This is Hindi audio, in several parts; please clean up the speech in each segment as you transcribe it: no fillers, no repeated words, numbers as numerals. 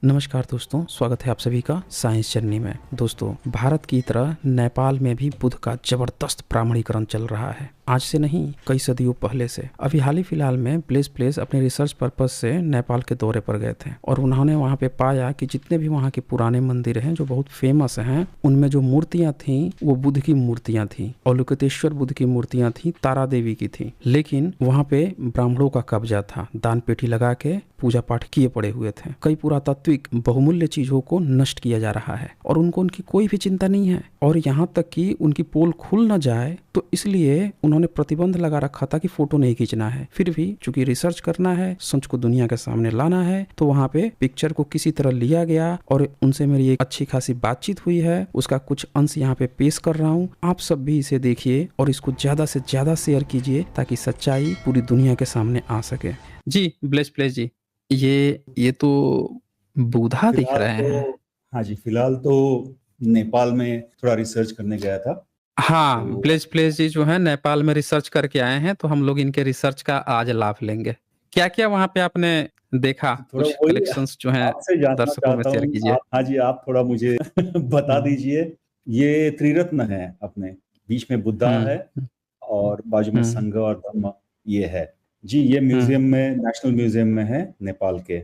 नमस्कार दोस्तों, स्वागत है आप सभी का साइंस जर्नी में। दोस्तों, भारत की तरह नेपाल में भी बुद्ध का जबरदस्त ब्राह्मणीकरण चल रहा है। आज से नहीं, कई सदियों पहले से। अभी हाल ही फिलहाल में ब्लेस प्लेस अपने रिसर्च पर्पस से नेपाल के दौरे पर गए थे और उन्होंने वहाँ पे पाया कि जितने भी वहाँ के पुराने मंदिर हैं जो बहुत फेमस हैं, उनमें जो मूर्तियाँ थीं वो बुद्ध की मूर्तियाँ थीं। अवलोकितेश्वर बुद्ध की मूर्तियाँ थीं, तारा देवी की थी। लेकिन वहाँ पे ब्राह्मणों का कब्जा था, दान पेटी लगा के पूजा पाठ किए पड़े हुए थे। कई पुरातात्विक बहुमूल्य चीजों को नष्ट किया जा रहा है और उनको उनकी कोई भी चिंता नहीं है। और यहाँ तक कि उनकी पोल खुल न जाए तो इसलिए उन्होंने प्रतिबंध लगा रखा था कि फोटो नहीं खींचना है। फिर भी चूंकि रिसर्च करना है, सच को दुनिया के सामने लाना है, तो वहाँ पे पिक्चर को किसी तरह लिया गया और उनसे मेरी एक अच्छी खासी बातचीत हुई है। उसका कुछ अंश यहाँ पे पेश कर रहा हूँ। आप सब भी इसे देखिए और इसको ज्यादा से ज्यादा शेयर कीजिए ताकि सच्चाई पूरी दुनिया के सामने आ सके। जी ब्लेस प्लेस जी, ये तो बूढ़ा दिख फिलहाल रहे हैं। तो हाँ जी, फिलहाल तो नेपाल में थोड़ा रिसर्च करने गया था। हाँ, तो ब्लेस प्लेस जी जो है नेपाल में रिसर्च करके आए हैं, तो हम लोग इनके रिसर्च का आज लाभ लेंगे। क्या क्या वहाँ पे आपने देखा? थोड़ा कुछ वही कलेक्शंस जो हैं आपसे जानना दर्शकों में चाहता शेयर हूँ। कीजिए। आप हाँ जी, आप थोड़ा मुझे बता हम्म दीजिए। ये त्रिरत्न है अपने, बीच में बुद्धा हम्म है और बाजू में हम्म संघ और धम्म ये है। जी, ये हम्म म्यूजियम में, नेशनल म्यूजियम में है नेपाल के।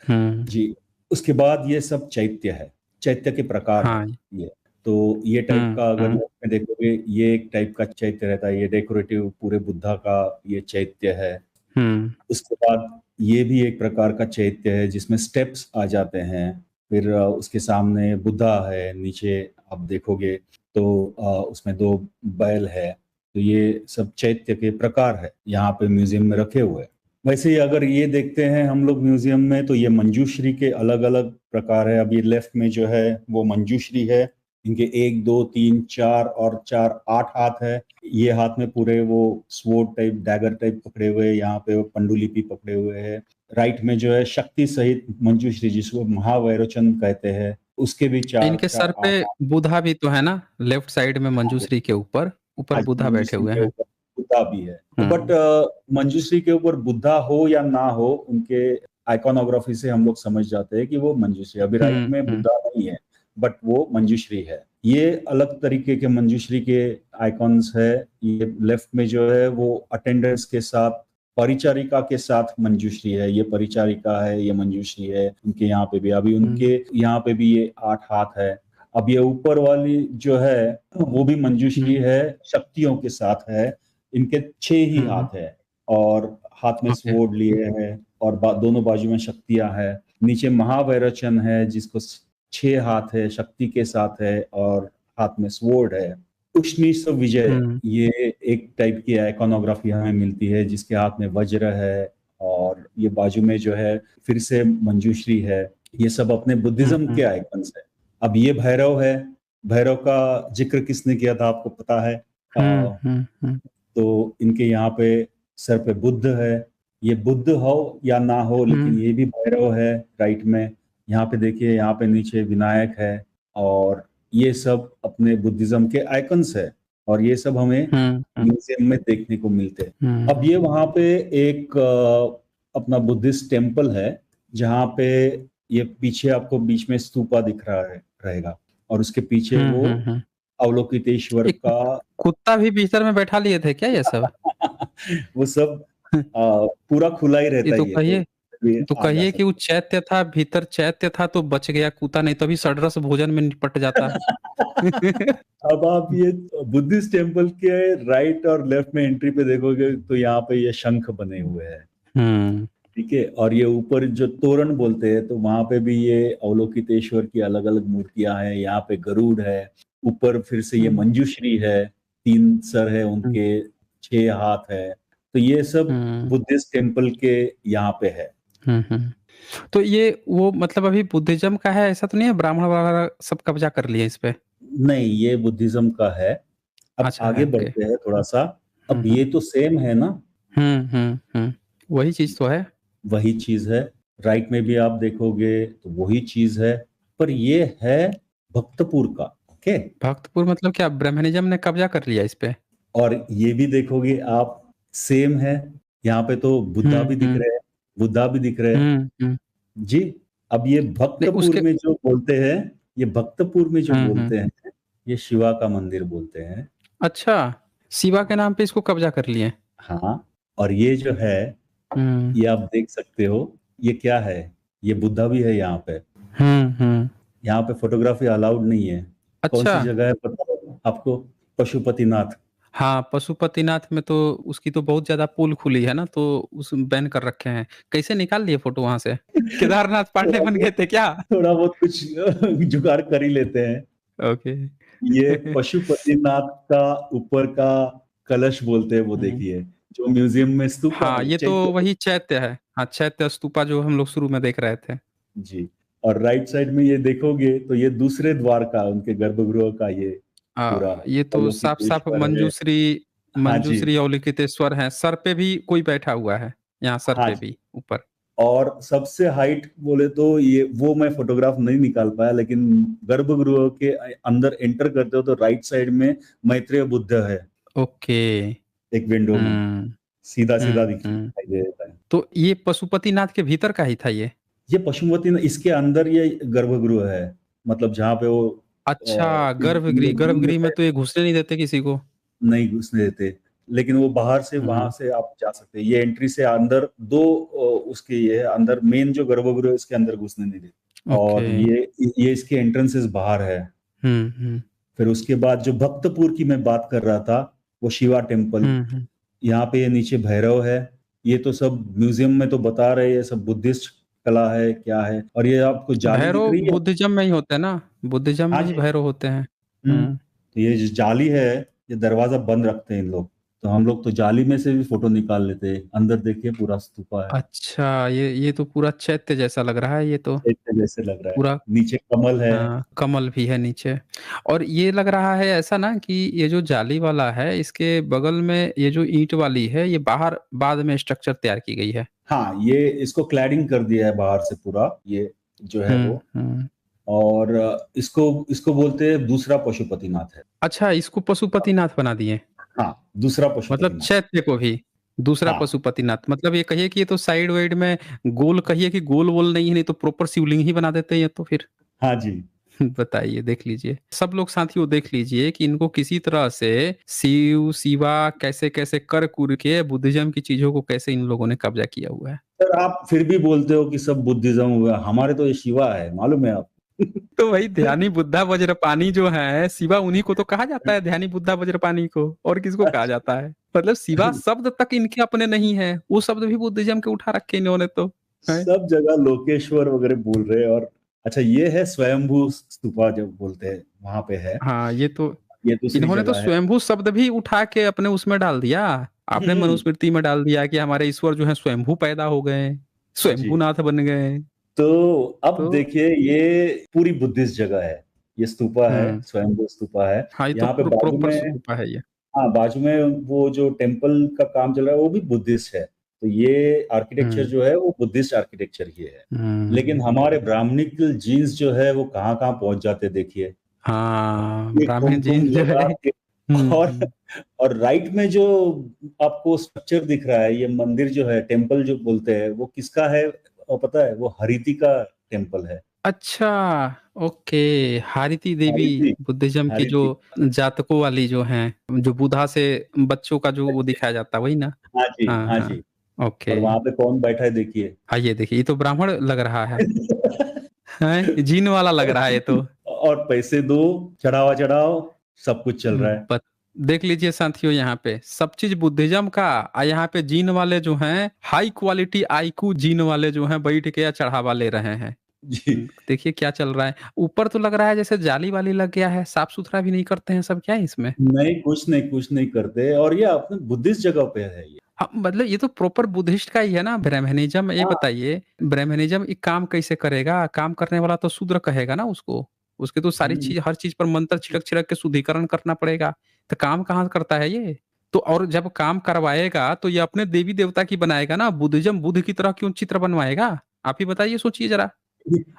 हम्म जी, उसके बाद ये सब चैत्य है, चैत्य के प्रकार है हाँ। ये। तो ये टाइप का अगर हम्म में देखोगे, ये एक टाइप का चैत्य रहता है, ये डेकोरेटिव पूरे बुद्धा का ये चैत्य है। हम्म उसके बाद ये भी एक प्रकार का चैत्य है जिसमें स्टेप्स आ जाते हैं। फिर उसके सामने बुद्धा है, नीचे आप देखोगे तो उसमें दो बैल है। तो ये सब चैत्य के प्रकार है, यहाँ पे म्यूजियम में रखे हुए। वैसे ही अगर ये देखते हैं हम लोग म्यूजियम में, तो ये मंजूश्री के अलग अलग प्रकार है। अभी लेफ्ट में जो है वो मंजूश्री है। इनके एक दो तीन चार और चार आठ हाथ है। ये हाथ में पूरे वो स्वॉर्ड टाइप, डैगर टाइप पकड़े हुए, यहाँ पे वो पंडुलिपि पकड़े हुए है। राइट में जो है शक्ति सहित मंजूश्री, जिसको महावैरोचन कहते हैं, उसके भी चार इनके सर चार पे आठ हाथ। बुधा भी तो है ना, लेफ्ट साइड में मंजूश्री के ऊपर ऊपर आज बुधा बैठे मंजूश्री हुए के हैं। ऊपर बुद्धा भी है। बट हम्म मंजूश्री के ऊपर बुद्धा हो या ना हो, उनके आइकॉनोग्राफी से हम लोग समझ जाते हैं कि वो मंजूश्री। अभी राइट में हम्म बुद्धा नहीं है, बट वो मंजूश्री है। ये अलग तरीके के मंजूश्री के आइकॉन्स है। ये लेफ्ट में जो है वो अटेंडेंस के साथ, परिचारिका के साथ मंजूश्री है। ये परिचारिका है, ये मंजूश्री है। उनके यहाँ पे भी, अभी हम्म उनके यहाँ पे भी ये आठ हाथ है। अब ये ऊपर वाली जो है वो भी मंजूश्री हम्म है, शक्तियों के साथ है। इनके छह ही हम्म हाथ है और हाथ में ओके। स्वॉर्ड लिए हैं और दोनों बाजू में शक्तियां हैं। नीचे महावैरोचन है, जिसको छह हाथ है, शक्ति के साथ है और हाथ में स्वॉर्ड है। उष्णीश विजय, हम्म ये एक टाइप की आइकॉनोग्राफी हमें मिलती है, जिसके हाथ में वज्र है और ये बाजू में जो है फिर से मंजूश्री है। ये सब अपने बुद्धिज्म के हम्म आइकन्स है। अब ये भैरव है। भैरव का जिक्र किसने किया था आपको पता है? हम्म। तो इनके यहाँ पे सर पे बुद्ध है। ये बुद्ध हो या ना हो, लेकिन हम्म ये भी भैरव है राइट में। यहाँ पे देखिए, यहाँ पे नीचे विनायक है। और ये सब अपने बुद्धिज्म के आइकन्स है और ये सब हमें हम्म म्यूजियम में देखने को मिलते हैं। अब हम्म ये वहाँ पे एक अपना बुद्धिस्ट टेम्पल है, जहाँ पे ये पीछे आपको बीच में स्तूपा दिख रहा है रहेगा, और उसके पीछे वो हम्म। अवलोकितेश्वर एक का कुत्ता भी भीतर में बैठा लिए थे क्या ये सब? वो सब पूरा खुला ही ये रहता तो है, ये तो कहिए, भी तो आ जा कहिए कि वो सकते चैत्य था, भीतर चैत्य था तो बच गया कुत्ता, नहीं तभी सड़रस भोजन में निपट जाता। हैं। अब आप ये बुद्धिस्ट टेम्पल के राइट और लेफ्ट में एंट्री पे देखोगे, तो यहाँ पे ये शंख बने हुए हैं। हम्म ठीक है, और ये ऊपर जो तोरण बोलते हैं, तो वहां पे भी ये अवलोकितेश्वर की अलग अलग मूर्तियां हैं। यहाँ पे गरुड़ है, ऊपर फिर से ये हम्म मंजूश्री है, तीन सर है हम्म उनके, छह हाथ है। तो ये सब हम्म बुद्धिस्ट टेम्पल के यहाँ पे है। हम्म। तो ये वो मतलब अभी बुद्धिज्म का है, ऐसा तो नहीं है ब्राह्मण वगैरह सब कब्जा कर लिए इस पे? नहीं, ये बुद्धिज्म का है। अब अच्छा आगे है, ओके। बढ़ते हैं थोड़ा सा। अब हम्म ये तो सेम है ना, वही चीज तो है। वही चीज है। राइट में भी आप देखोगे तो वही चीज है, पर ये है भक्तपुर का। ओके। भक्तपुर मतलब क्या ब्राह्मणिज्म ने कब्जा कर लिया इस पे? और ये भी देखोगे आप, सेम है। यहाँ पे तो बुद्धा भी दिख हम्म रहे हैं, बुद्धा भी दिख रहे हैं। हम्म। जी। अब ये नहीं भक्तपुर उसके। में जो बोलते हैं, ये भक्तपुर में जो हम्म। बोलते हैं, ये शिवा का मंदिर बोलते हैं। अच्छा, शिवा के नाम पे इसको कब्जा कर लिए। हाँ, और ये जो है, हम्म। ये आप देख सकते हो, ये क्या है, ये बुद्धा भी है यहाँ पे। हम्म। यहाँ पे फोटोग्राफी अलाउड नहीं है। कौन अच्छा। सी जगह है पता है आपको? पशुपतिनाथ। हाँ, पशुपतिनाथ में तो उसकी तो बहुत ज्यादा पोल खुली है ना, तो उस बैन कर रखे हैं। कैसे निकाल लिए फोटो वहां से? केदारनाथ पांडे थोड़ा बन बहुत गए थे क्या? थोड़ा बहुत कुछ जुगाड़ कर ही लेते हैं। ओके। ये पशुपतिनाथ का ऊपर का कलश बोलते हैं, वो हम्म। देखिए, जो म्यूजियम में स्तूप हाँ, ये तो चैत्य। वही चैत्य है। हाँ, चैत्य स्तूपा जो हम लोग शुरू में देख रहे थे। जी। और राइट साइड में ये देखोगे तो ये दूसरे द्वार का, उनके गर्भगृह का ये पूरा ये तो साफ साफ अवलोकितेश्वर है। मंजूश्री, हाँ जी। मंजूश्री अवलोकितेश्वर है। सर पे भी कोई बैठा हुआ है, यहाँ सर हाँ पे जी। भी ऊपर। और सबसे हाइट बोले तो ये, वो मैं फोटोग्राफ नहीं निकाल पाया, लेकिन गर्भगृह के अंदर एंटर करते हो तो राइट साइड में मैत्रेय बुद्ध है, ओके। एक विंडो में हम्म। सीधा सीधा हम्म। दिखाई दे देता है। तो ये पशुपतिनाथ के भीतर का ही था ये? ये पशुपति, इसके अंदर ये गर्भगृह है, मतलब जहाँ पे वो अच्छा, इन गर्भगृह, लोग दिन गर्भगृह में में तो ये घुसने नहीं देते किसी को। नहीं घुसने देते, लेकिन वो बाहर से, वहां हम्म। से आप जा सकते हैं। ये एंट्री से अंदर दो उसके ये है, अंदर मेन जो गर्भगृह है इसके अंदर घुसने नहीं देते। ओके। और ये इसके एंट्रेंसेस बाहर है। हम्म। फिर उसके बाद जो भक्तपुर की मैं बात कर रहा था, वो शिवा टेम्पल। हम्म। यहाँ पे ये नीचे भैरव है। ये तो सब म्यूजियम में तो बता रहे हैं, सब बुद्धिस्ट कला है क्या है। और ये आपको जाली दिख भैरव रही है। बुद्धिज्म में ही होते हैं ना? बुद्धिज्म हाँ में ही जी। भैरव होते हैं। हम्म। तो ये जो जाली है, ये दरवाजा बंद रखते हैं इन लोग, तो हम लोग तो जाली में से भी फोटो निकाल लेते हैं। अंदर देखिए पूरा स्तूपा है। अच्छा, ये तो पूरा चैत्य जैसा लग रहा है ये तो। चैत्य जैसे लग रहा है। पूरा। नीचे कमल है। हाँ, कमल भी है नीचे। और ये लग रहा है ऐसा ना कि ये जो जाली वाला है, इसके बगल में ये जो ईंट वाली है, ये बाहर बाद में स्ट्रक्चर तैयार की गई है। हाँ, ये इसको क्लैडिंग कर दिया है बाहर से पूरा, ये जो है वो। हम्म। और इसको इसको बोलते हैं दूसरा पशुपतिनाथ है। अच्छा, इसको पशुपतिनाथ बना दिए? हाँ, दूसरा मतलब पशुपतिनाथ। चैत्य को भी दूसरा हाँ। पशुपतिनाथ? मतलब ये कहिए कि ये तो साइड वाइड में गोल, कहिए कि गोल वोल नहीं है, नहीं तो प्रॉपर शिवलिंग ही बना देते हैं ये तो फिर। हाँ जी। बताइए, देख लीजिए सब लोग साथियों, देख लीजिए कि इनको किसी तरह से शिव शिवा कैसे कैसे कर कुर के बुद्धिज्म की चीजों को कैसे इन लोगों ने कब्जा किया हुआ है। सर, आप फिर भी बोलते हो कि सब बुद्धिज्म हुआ, हमारे तो ये शिवा है, मालूम है आप? तो वही ध्यानी बुद्धा वज्रपाणी जो है, शिवा उन्हीं को तो कहा जाता है, ध्यानी बुद्धा वज्रपाणी को। और किसको कहा जाता है? मतलब शिवा शब्द तक इनके अपने नहीं है, वो शब्द भी बुद्धिज्म के उठा रखे इन्होंने तो है। सब जगह लोकेश्वर वगैरह बोल रहे हैं। और अच्छा, ये है स्वयंभू स्तूपा जब बोलते हैं, वहां पे है। हाँ, ये तो ये दूसरी इन्होंने तो जगह है। स्वयंभू शब्द भी उठा के अपने उसमें डाल दिया, आपने हम्म। मनुस्मृति में डाल दिया कि हमारे ईश्वर जो है स्वयंभू पैदा हो गए, जी। स्वयंभूनाथ बन गए। तो अब तो देखिए, ये पूरी बुद्धिस्ट जगह है। ये स्तूपा है, हम्म। स्वयंभू स्तूपा है। हाँ, ये तो यहाँ पे बाजू प्रॉपर में, स्तूपा है ये। हाँ, बाजू में वो जो टेम्पल का काम चल रहा है वो भी बुद्धिस्ट है। तो ये आर्किटेक्चर हम्म। जो है वो बुद्धिस्ट आर्किटेक्चर ही है। लेकिन हम्म। हमारे ब्राह्मणिकल जीन्स जो है वो कहाँ कहाँ पहुंच जाते देखिए। हाँ, ये ब्राह्मण कुमकुम जीन जो है। लगा के। और हम्म। और राइट में जो आपको स्ट्रक्चर दिख रहा है, ये मंदिर जो है, टेम्पल जो बोलते हैं, वो किसका है? और पता है, वो हरिति का टेम्पल है। अच्छा। ओके। हारिती देवी, हरिति। बुद्धिज्म की जो हरिति। जातकों वाली जो हैं, जो बुधा से बच्चों का जो वो दिखाया जाता है, वही ना? हाँ जी, हाँ हाँ हाँ। जी। ओके। और वहां पे कौन बैठा है देखिए। हाँ, ये देखिए, ये तो ब्राह्मण लग रहा है जीन वाला लग रहा है ये तो। और पैसे दो, चढ़ावा चढ़ाओ, सब कुछ चल रहा है। बत देख लीजिए साथियों, यहाँ पे सब चीज बुद्धिज्म का, यहाँ पे जीन वाले जो हैं, हाई क्वालिटी आईक्यू जीन वाले जो हैं, बैठ के या चढ़ावा ले रहे हैं। जी। देखिए क्या चल रहा है ऊपर, तो लग रहा है जैसे जाली वाली लग गया है, साफ सुथरा भी नहीं करते हैं सब, क्या है इसमें? नहीं, कुछ नहीं, कुछ नहीं करते। और ये अपने बुद्धिस्ट जगह पे है ये। हाँ, मतलब ये तो प्रॉपर बुद्धिस्ट का ही है ना, ब्राह्मणिज्म। ये हाँ। बताइए, ब्राह्मणिज्म एक काम कैसे करेगा? काम करने वाला तो शूद्र कहेगा ना उसको, उसके तो सारी हम्म। चीज, हर चीज पर मंत्र छिड़क छिड़क के शुद्धिकरण करना पड़ेगा। तो काम कहाँ करता है ये? तो और जब काम करवाएगा तो ये अपने देवी देवता की बनाएगा ना, बुद्धिज्म बुद्ध की तरह क्यों चित्र बनवाएगा? आप ही बताइए, सोचिए जरा।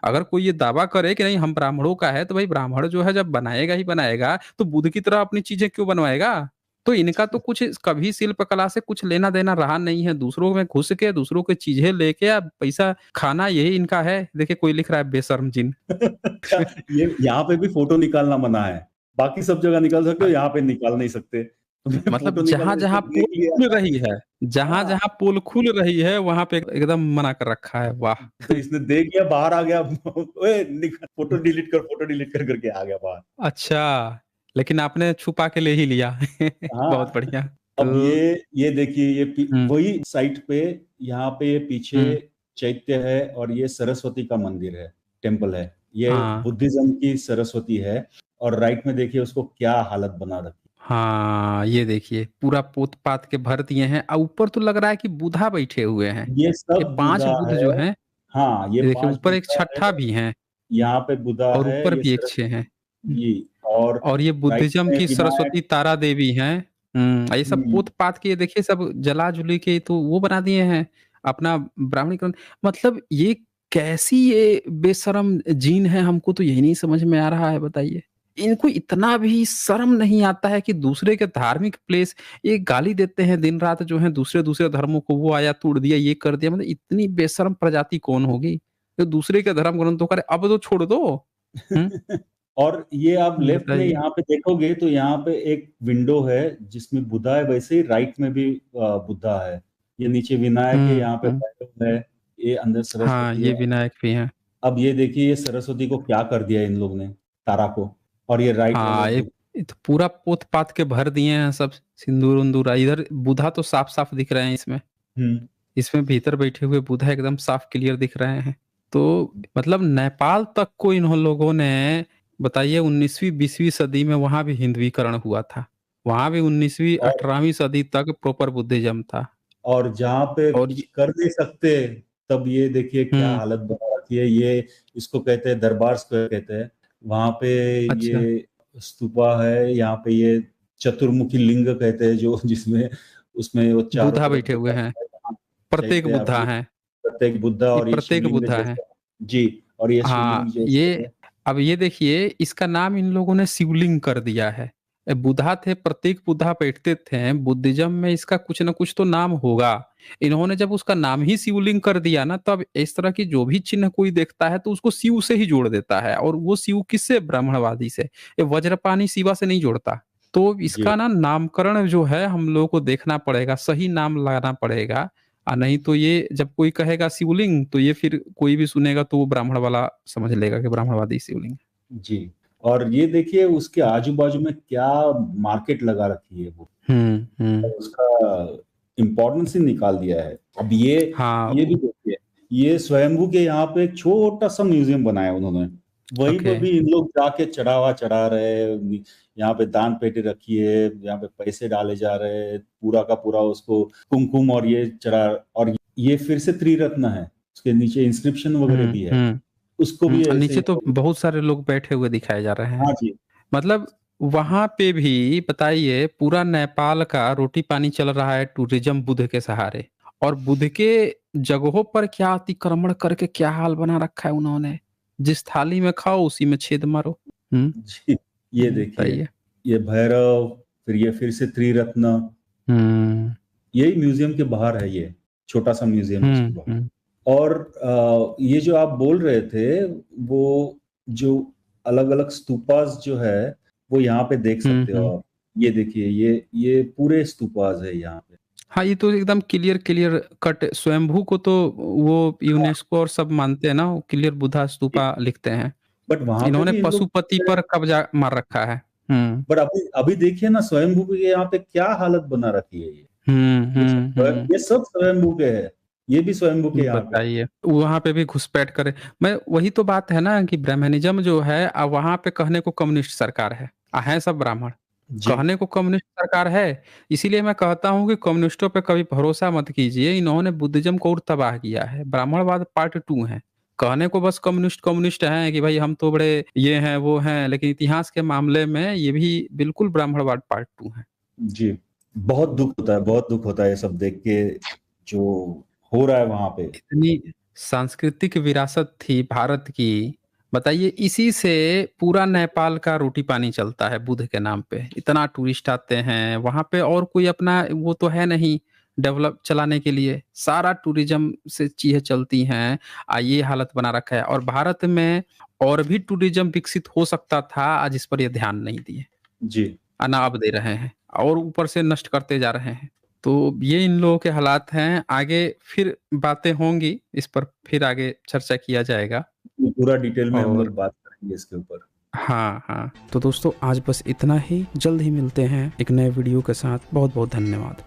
अगर कोई ये दावा करे कि नहीं हम ब्राह्मणों का है, तो भाई ब्राह्मण जो है जब बनाएगा ही बनाएगा, तो बुद्ध की तरह अपनी चीजें क्यों बनवाएगा? तो इनका तो कुछ कभी शिल्प कला से कुछ लेना देना रहा नहीं है, दूसरों में घुस के दूसरों की चीजें लेके या पैसा खाना, यही इनका है। देखिए कोई लिख रहा है बेशर्म जिन। क्या ये यहाँ पे भी फोटो निकालना मना है? बाकी सब जगह निकाल सकते हो, यहाँ पे निकाल नहीं सकते। तो मैं मतलब फोटो निकाला, जहां इसने जहां पोल देख लिया। खुल रही है, जहां हाँ, जहां पोल खुल रही है वहां पे एकदम मना कर रखा है। वाह। तो इसने देख लिया, बाहर आ गया। ओए फोटो डिलीट कर, फोटो डिलीट कर करके आ गया बाहर। अच्छा, लेकिन आपने छुपा के ले ही लिया। बहुत हाँ, बढ़िया। अब तो ये देखिए, हम्म वही साइट पे, यहाँ पे ये पीछे हम्म चैत्य है और ये सरस्वती का मंदिर है, टेम्पल है। ये हाँ बुद्धिज्म की सरस्वती है। और राइट में देखिए उसको क्या हालत बना रखी। हाँ, ये देखिए पूरा पोत पात के भर दिए हैं और ऊपर तो लग रहा है कि बुधा बैठे हुए हैं। ये ये सब 5 बुधा बुध है। जो हैं, हाँ, ये ये देखिए 5 ऊपर एक बुधा है। छठा भी है यहाँ पे बुधा और है, ऊपर ये भी एक 6 हैं। जी। और और ये राइट बुद्धिज्म में की विनायक। सरस्वती तारा देवी हैं। ये सब हम्म, पोत पात के देखिए सब जला जुली के तो वो बना दिए हैं अपना ब्राह्मणीकरण। मतलब ये कैसी ये बेशरम जीन है, हमको तो यही नहीं समझ में आ रहा है, बताइए। इनको इतना भी शर्म नहीं आता है कि दूसरे के धार्मिक प्लेस ये गाली देते हैं दिन रात जो है दूसरे दूसरे धर्मों को, वो आया तोड़ दिया, ये कर दिया। मतलब इतनी बेशरम प्रजाति कौन होगी जो दूसरे के धर्म ग्रंथों का अब तो छोड़ दो। हम्म और ये आप लेफ्ट में बताइए। यहाँ पे देखोगे तो यहाँ पे एक विंडो है जिसमें बुद्धा है, वैसे ही राइट में भी बुद्धा है। ये नीचे विनायक है, यहाँ पे हम्म। भैरव है, ये अंदर हाँ, सरस्वती ये है। विनायक भी हैं। अब ये देखिए, ये सरस्वती को क्या कर दिया इन लोग ने, तारा को। और ये राइट वाले हाँ, ये तो पूरा पोत-पात के भर दिए हैं सब, सिंदूर-उंदूर। इधर बुधा तो साफ-साफ दिख रहे हैं इसमें। हम्म, इसमें भीतर बैठे हुए बुधा एकदम साफ क्लियर दिख रहे हैं। तो मतलब नेपाल तक को इन लोगों ने, बताइए 19वीं 20वीं सदी में वहाँ भी हिंदुईकरण हुआ था। वहाँ भी 19वीं और 18वीं सदी तक प्रॉपर बुद्धिज़्म था। और जहाँ पे और कुछ ये कर नहीं सकते, तब ये देखिए क्या हुँ, हालत बना रखी है। ये इसको कहते हैं दरबार स्क्वायर कहते हैं। वहां पे अच्छा, ये स्तूपा है, यहाँ पे ये चतुर्मुखी लिंग कहते हैं, जो जिसमें उसमें वो चारों बुद्धा तरफ बैठे जो हुए हैं। प्रत्येक चैत्य है, बुद्धा अभी हैं। प्रत्येक बुद्धा, ये और ये प्रत्येक शिवलिंग बुद्धा हैं। जैसा। जी। और ये शिवलिंग हाँ, जैसे है। ये अब ये देखिए इसका नाम इन लोगों ने शिवलिंग कर दिया है। बुद्धा थे, प्रतीक बुद्धा बैठते थे, बुद्धिज़्म में इसका कुछ न कुछ तो नाम होगा। इन्होंने जब उसका नाम ही शिवलिंग कर दिया ना, तब इस तरह की जो भी चिन्ह कोई देखता है तो उसको शिव से ही जोड़ देता है, और वो शिव किससे? ब्राह्मणवादी से। ये वज्रपाणी शिवा से नहीं जोड़ता। तो जी, इसका ना नामकरण जो है हम लोगों को देखना पड़ेगा, सही नाम लाना पड़ेगा। नहीं तो ये जब कोई कहेगा शिवलिंग तो ये फिर कोई भी सुनेगा तो वो ब्राह्मण वाला समझ लेगा कि ब्राह्मणवादी शिवलिंग है। जी। और ये देखिए उसके आजू बाजू में क्या मार्केट लगा रखी है वो, हुँ। उसका इम्पोर्टेंस ही निकाल दिया है। अब हाँ, ये भी देखिए, ये स्वयंभू के यहाँ पे एक छोटा सा म्यूजियम बनाया उन्होंने। वहीं ओके। पर भी इन लोग जाके चढ़ावा चढ़ा रहे हैं। यहाँ पे दान पेटी रखी है, यहाँ पे पैसे डाले जा रहे हैं, पूरा का पूरा उसको कुमकुम और ये चढ़ा। और ये फिर से त्रिरत्न है, उसके नीचे इंस्क्रिप्शन वगैरह भी है, हुँ। उसको भी और ऐसे नीचे ही। तो बहुत सारे लोग बैठे हुए दिखाए जा रहे हैं। हाँ जी। मतलब वहाँ पे भी बताइए पूरा नेपाल का रोटी-पानी चल रहा है टूरिज़्म बुद्ध के सहारे, और बुद्ध के जगहों पर क्या अतिक्रमण करके क्या हाल बना रखा है उन्होंने। जिस थाली में खाओ उसी में छेद मारो। हुँ, जी, ये देखिए, बताइए। ये भैरव, फिर ये फिर से त्रिरत्न। हुँ, यही म्यूजियम के बाहर है, ये छोटा सा म्यूजियम है उसके बाहर। हुँ। और ये जो आप बोल रहे थे, वो जो अलग अलग स्तूपास जो है, वो यहाँ पे देख हुँ, सकते हो हुँ। आप। ये देखिए, ये पूरे स्तूपास है यहाँ पे। हाँ, ये तो एकदम क्लियर क्लियर कट स्वयंभू को तो वो हाँ, यूनेस्को और सब मानते हैं ना, वो क्लियर बुद्धा स्तूपा लिखते हैं। बट वहां पे इन्होंने भी इन लोग, पशुपति पर कब्जा मार रखा है। हुँ। बट अभी अभी देखिए ना, स्वयंभू के यहाँ पे क्या हालत बना रखी है। हुँ, हुँ, हुँ। ये सब स्वयंभू के है, ये भी स्वयंभू के यहाँ पे। बताइए, वहाँ पे भी घुसपैठ करे। मैं वही तो बात है ना कि ब्राह्मणिज़्म जो है वहाँ पे कहने को कम्युनिस्ट सरकार है। हैं सब ब्राह्मण। जी, कहने को कम्युनिस्ट सरकार है, इसीलिए मैं कहता हूँ कि कम्युनिस्टों पे कभी भरोसा मत कीजिए, इन्होंने बुद्धिज़्म को और तबाह किया है। ब्राह्मणवाद पार्ट 2 है। कहने को बस कम्युनिस्ट कम्युनिस्ट हैं कि भाई हम तो बड़े ये हैं, वो हैं, लेकिन इतिहास के मामले में ये भी बिल्कुल ब्राह्मणवाद पार्ट 2 है। जी। बहुत दुख होता है, बहुत दुख होता है ये सब देख के, जो हो रहा है वहां पे। इतनी सांस्कृतिक विरासत थी भारत की, बताइए, इसी से पूरा नेपाल का रोटी पानी चलता है, बुध के नाम पे। इतना टूरिस्ट आते हैं वहां पे, और कोई अपना वो तो है नहीं डेवलप चलाने के लिए। सारा टूरिज्म से चीजें चलती हैं। ये हालत बना रखा है। और भारत में और भी टूरिज्म विकसित हो सकता था, आज इस पर ये ध्यान नहीं दिए, जी। ना अब दे रहे हैं, और ऊपर से नष्ट करते जा रहे हैं। तो ये इन लोगों के हालात हैं। आगे फिर बातें होंगी इस पर, फिर आगे चर्चा किया जाएगा। पूरा डिटेल में हम और लोग बात करेंगे इसके ऊपर। हाँ हाँ, तो दोस्तों आज बस इतना ही। जल्द ही मिलते हैं एक नए वीडियो के साथ। बहुत बहुत धन्यवाद।